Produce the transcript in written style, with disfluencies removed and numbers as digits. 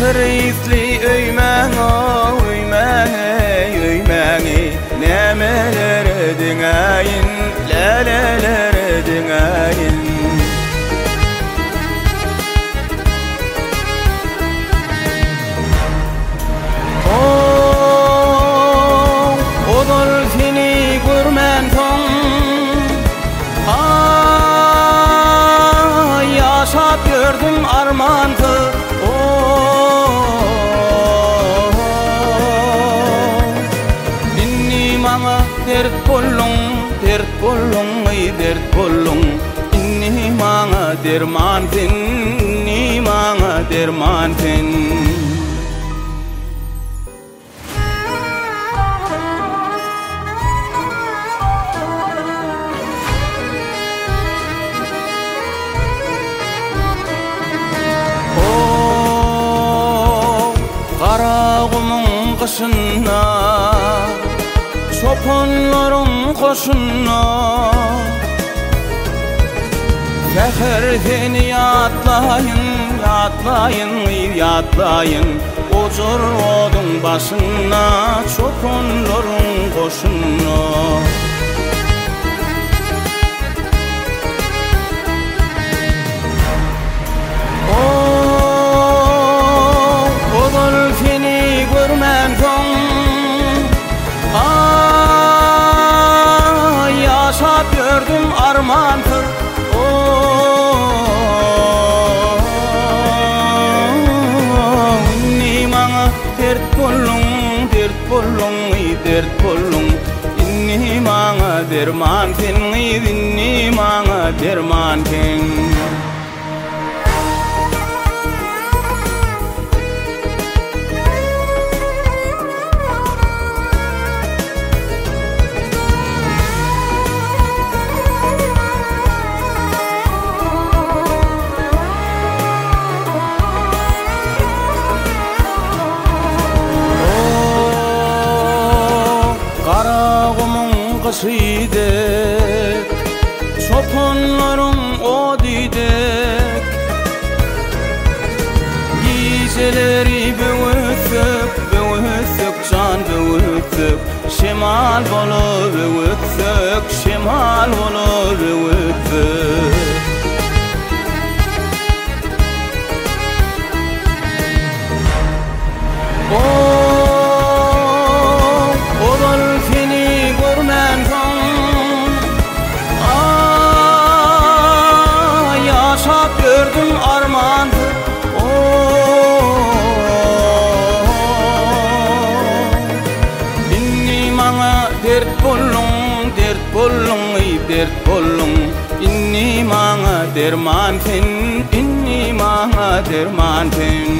Sırıtlı öymeği nemeler edinayın, laleler edinayın. Odur seni görmen son, yaşap gördüm armantı. Dert bollung, inni maňa dermantin, inni maňa dermantin. Qaragumyň kışynda çopanlaryň koşunna seher seni yatlayın Ocur odun başına çopanlaryň koşunna. Odur seni görmen son, yaşap gördüm armantı. Inni maňa dert bollung, inni maňa dermantin, inni maňa dermantin. Kışydek, çopanlaryň odidek, gizeleri böwütsük, can böwütsük, şemal bolup böwütsük, şemal bolup böwütsük. Gördüm armandı, inni maňa dert bollung, inni maňa dermantin, inni maňa dermantin.